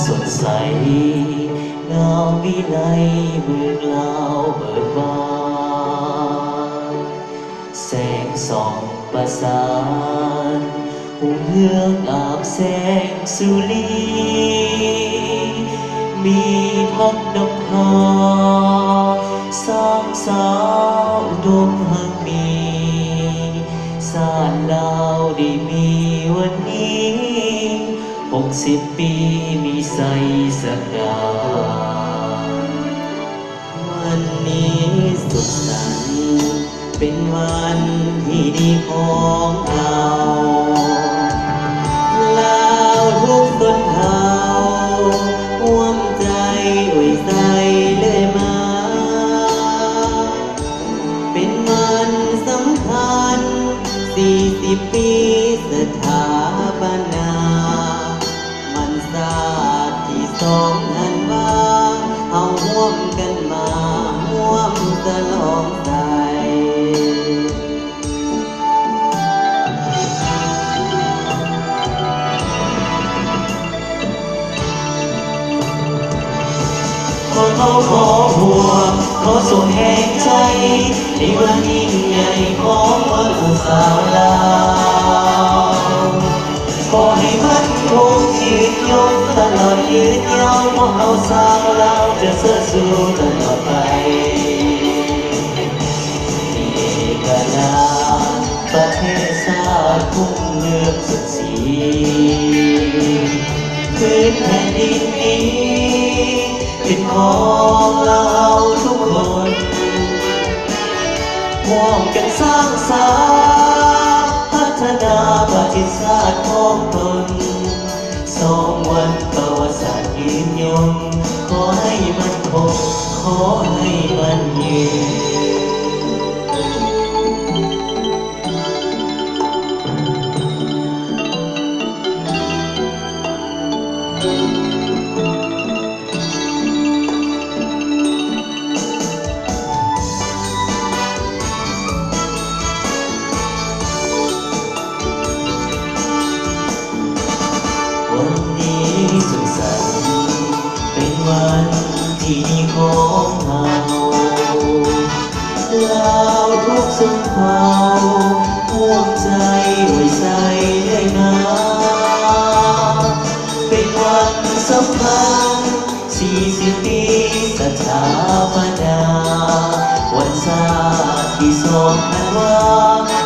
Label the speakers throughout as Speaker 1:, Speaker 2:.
Speaker 1: สดใสงามวิไลเมืองลาวเบิดบานแสงส่องประสานหุ่งเฮืองอาบแสงสุรีมีพักนภาสร้างสาวอุดมหักมีสานลาวได้มีวันนี้60 ปีมีใสสง่าวันนี้สุขสันต์เป็นวันที่ดีของเราลาวทุกต้นเฮาร่วมใจอวยใสเลยมาเป็นวันสำคัญ40 ปีสถาปนามันศาสตร์ที่2 ธันวาเอาร่วมกันมาร่วมฉลองใจขอหัวขอส่งแห่งใจในวันยิ่งใหญ่ของวันผู้สาวลาวขอให้มันคงยืนยงตลอดยืนยาวเพราะเราสาวลาวจะเสื่อสู้ตลอดไปมีเอกราชประเทศชาติพุ่งเลือกสุดสีพื้นแผ่นดินนี้เป็นของเราทุกคนร่วมกันสร้างสรรค์พัฒนาประเทศชาติของตน2 วันประวัติศาสตร์ยืนยงขอให้มันคงขอให้มันยืนวันนี้สุขสันต์เป็นวันที่ดีของเราลาวทุกชนเผ่าร่วมใจอวยใสเลยนะเป็นวันสำคัญ40 ปีสถาปนาวันศาสตร์ที่2 ธันวา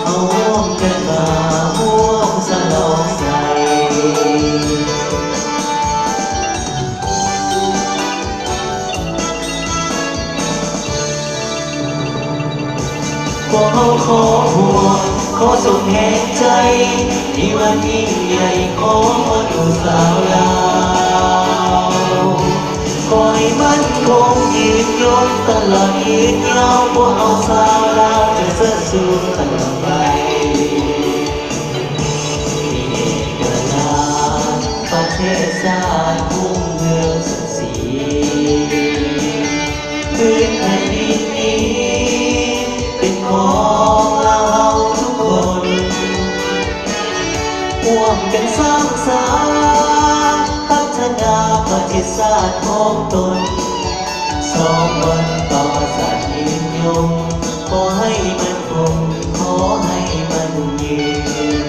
Speaker 1: เอาร่วมกันมาร่วมฉลองใจขอหัวขอส่งแห่งใจในวันยิ่งใหญ่ของวันผู้สาวลาวขอให้มันคงยืนยงตลอดยืนยาวพวกเราสาวลาวจะเสื่อสู้ตลอดไปมีเอกราชประเทศชาติพุ่งเมืองสุดสีพื้นแผ่นดินนี้เป็นของเราทุกคนร่วมกันสร้างสรรค์พัฒนาประเทศชาติของตน2 วันประวัติศาสตร์ยืนยงขอให้มันคงขอให้มันยืน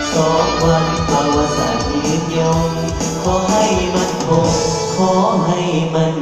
Speaker 1: 2 วันประวัติศาสตร์ยืนยงขอให้มันคงขอให้มัน